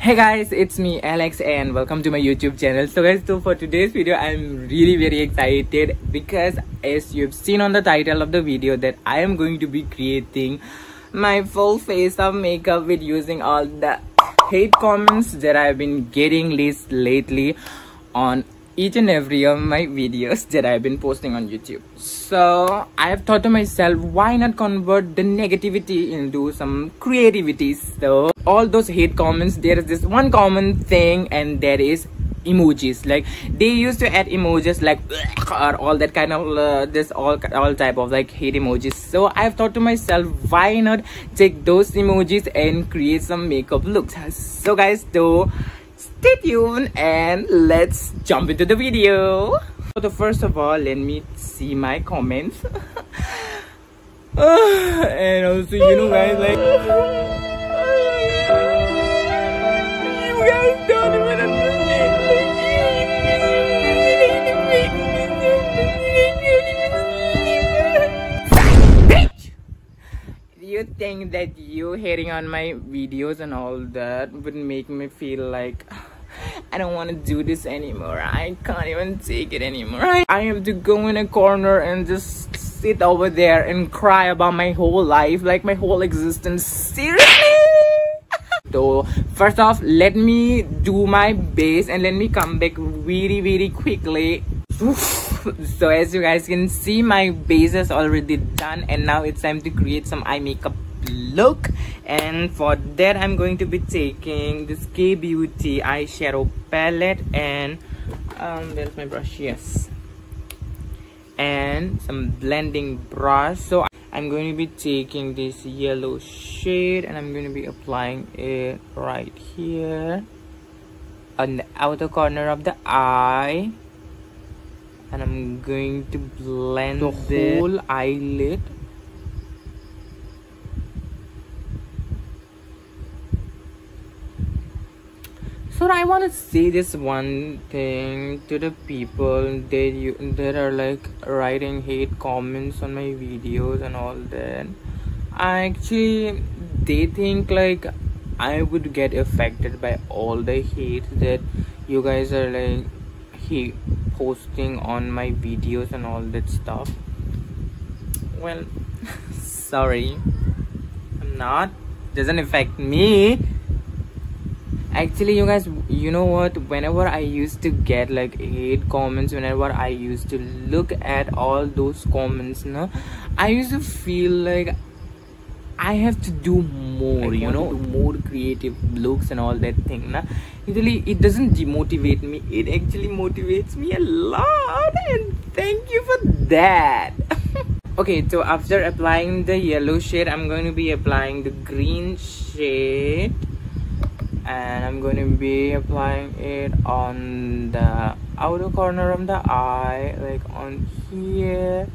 Hey guys, it's me Alex and welcome to my YouTube channel. So guys, for today's video I'm really very excited because as you've seen on the title of the video that I am going to be creating my full face of makeup with using all the hate comments that I've been getting lately on each and every of my videos that I've been posting on YouTube. So I have thought to myself, why not convert the negativity into some creativity? So all those hate comments, there is this one common thing, and that is emojis. Like they used to add emojis like or all that kind of this all type of like hate emojis. So I've thought to myself, why not take those emojis and create some makeup looks? So guys, stay tuned and let's jump into the video. So first of all, let me see my comments. And also, you know guys, like you guys don't even understand. You think that you hating on my videos and all that would make me feel like I don't want to do this anymore. I can't even take it anymore. I have to go in a corner and just sit over there and cry about my whole life, like my whole existence. Seriously? So first off, let me do my base and let me come back very quickly. So as you guys can see, my base is already done and now it's time to create some eye makeup look. And for that I'm going to be taking this K Beauty eyeshadow palette and there's my brush, yes, and some blending brush. So I'm going to be taking this yellow shade and I'm going to be applying it right here on the outer corner of the eye, and I'm going to blend the whole eyelid. So I want to say this one thing to the people that are like writing hate comments on my videos and all that. Actually, they think like I would get affected by all the hate that you guys are like posting on my videos and all that stuff. Well, sorry, I'm not. Doesn't affect me. Actually, you guys, you know what, whenever I used to get like hate comments, whenever I used to look at all those comments, I used to feel like I have to do more, you know, more creative looks and all that thing. Usually it doesn't demotivate me, it actually motivates me a lot, and thank you for that. Okay, so after applying the yellow shade, I'm going to be applying the green shade, and I'm going to be applying it on the outer corner of the eye, like on here.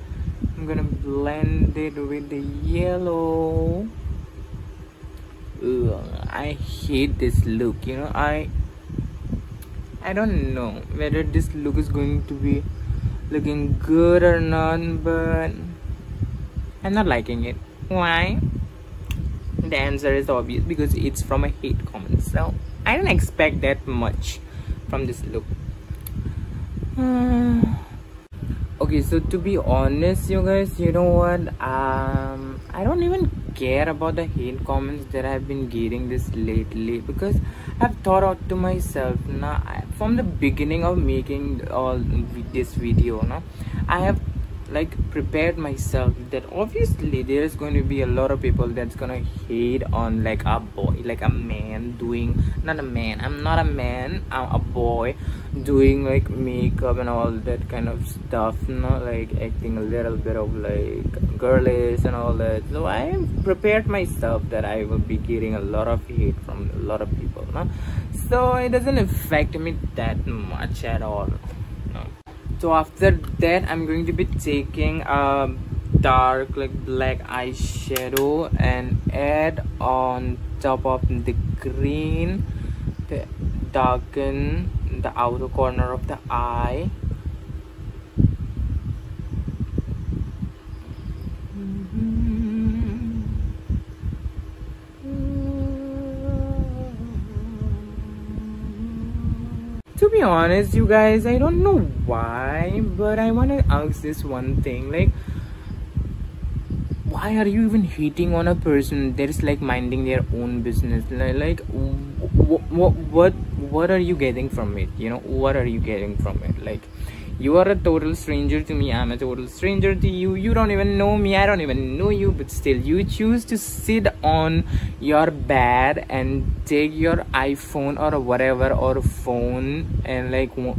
I'm gonna blend it with the yellow. Ugh, I hate this look, you know. I don't know whether this look is going to be looking good or not, but I'm not liking it. Why? The answer is obvious, because it's from a hate comment. So I don't expect that much from this look. Okay, so to be honest, you guys, you know what, I don't even care about the hate comments that I've been getting this lately, because I've thought out to myself from the beginning of making all this video, I have like prepared myself that obviously there's going to be a lot of people that's gonna hate on like a boy, like a man doing, not a man, I'm not a man, I'm a boy doing like makeup and all that kind of stuff, like acting a little bit of like girlish and all that. So I prepared myself that I will be getting a lot of hate from a lot of people, so it doesn't affect me that much at all. So after that, I'm going to be taking a dark like black eyeshadow and add on top of the green to darken the outer corner of the eye. To be honest, you guys, I don't know why, but I want to ask this one thing, like, why are you even hating on a person that is like minding their own business? Like what are you getting from it? You know, what are you getting from it? Like, you are a total stranger to me, I'm a total stranger to you. You don't even know me, I don't even know you, but still you choose to sit on your bed and take your iPhone or whatever, or phone, and like want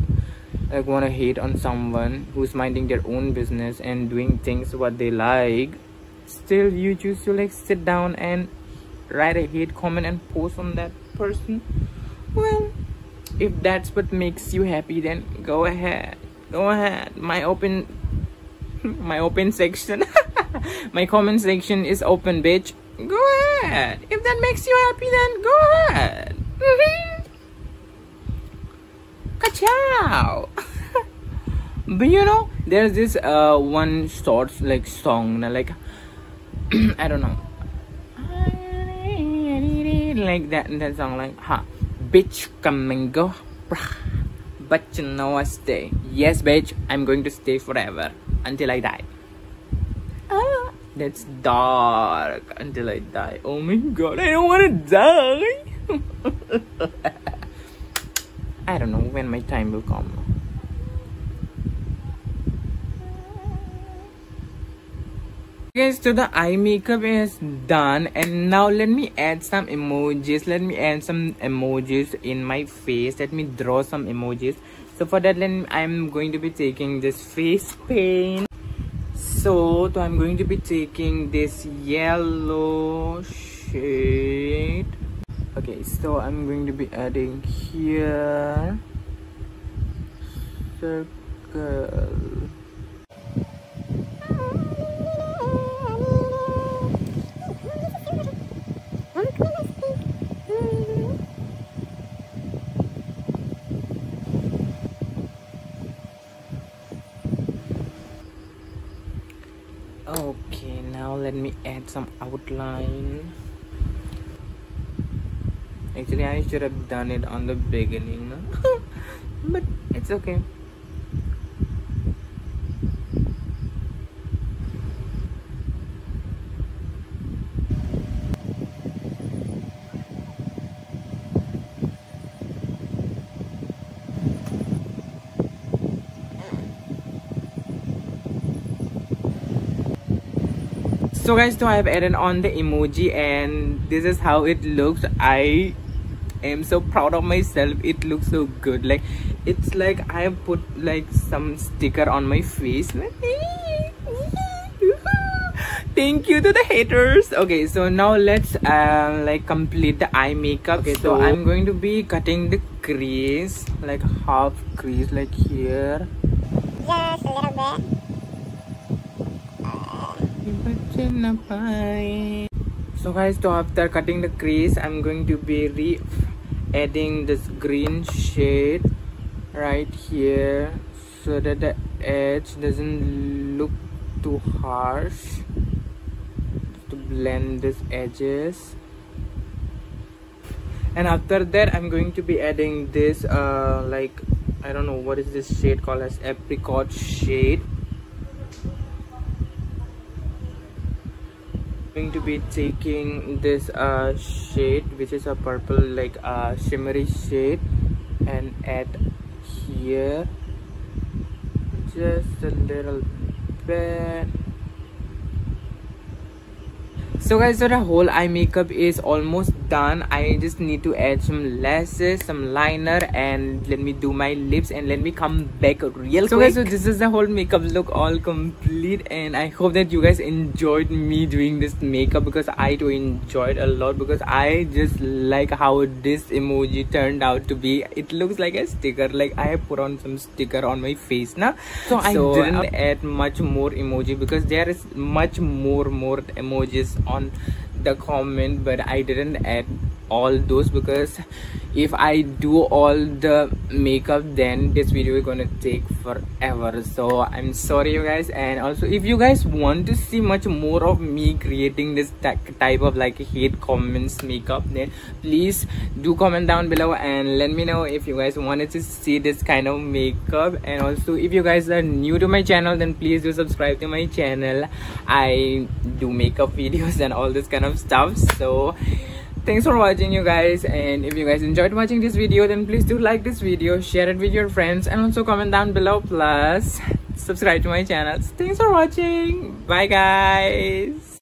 to hate on someone who's minding their own business and doing things what they like. Still you choose to like sit down and write a hate comment and post on that person. Well, if that's what makes you happy, then go ahead, my open section my comment section is open, bitch. Go ahead, if that makes you happy, then go ahead. Ka-chow. But you know, there's this one short like song, like I don't know, like that song, like bitch come and go, but you know I stay. Yes bitch, I'm going to stay forever until I die. That's dark. Until I die. Oh my god, I don't want to die. I don't know when my time will come. Guys, so the eye makeup is done, and now let me add some emojis. In my face. Let me draw some emojis. So for that, I'm going to be taking this face paint. So I'm going to be taking this yellow shade. Okay, so I'm going to be adding here circle. Okay, now let me add some outline. Actually, I should have done it on the beginning, but it's okay. So guys, so I have added on the emoji, and this is how it looks. I am so proud of myself. It looks so good. Like, it's like I have put like some sticker on my face. Thank you to the haters. Okay, so now let's like complete the eye makeup. Okay, so I'm going to be cutting the crease, like half crease, like here. Just a little bit. So guys, so after cutting the crease, I'm going to be adding this green shade right here, so that the edge doesn't look too harsh, to blend these edges. And after that, I'm going to be adding this like, I don't know what is this shade called, as apricot shade. Going to be taking this shade, which is a purple, like shimmery shade, and add here just a little bit. So guys, so the whole eye makeup is almost done. I just need to add some lashes, some liner, and let me do my lips, and let me come back real quick. So guys, so this is the whole makeup look all complete, and I hope that you guys enjoyed me doing this makeup, because I too enjoyed a lot, because I just like how this emoji turned out to be. It looks like a sticker, like I have put on some sticker on my face now. So I didn't add much more emoji, because there is much more emojis on the comment, but I didn't add all those, because if I do all the makeup then this video is gonna take forever. So I'm sorry you guys. And also if you guys want to see much more of me creating this type of like hate comments makeup, then please do comment down below and let me know if you guys wanted to see this kind of makeup. And also if you guys are new to my channel, then please do subscribe to my channel. I do makeup videos and all this kind of stuff. So thanks for watching you guys, and if you guys enjoyed watching this video, then please do like this video, share it with your friends, and also comment down below, plus subscribe to my channel. Thanks for watching. Bye guys.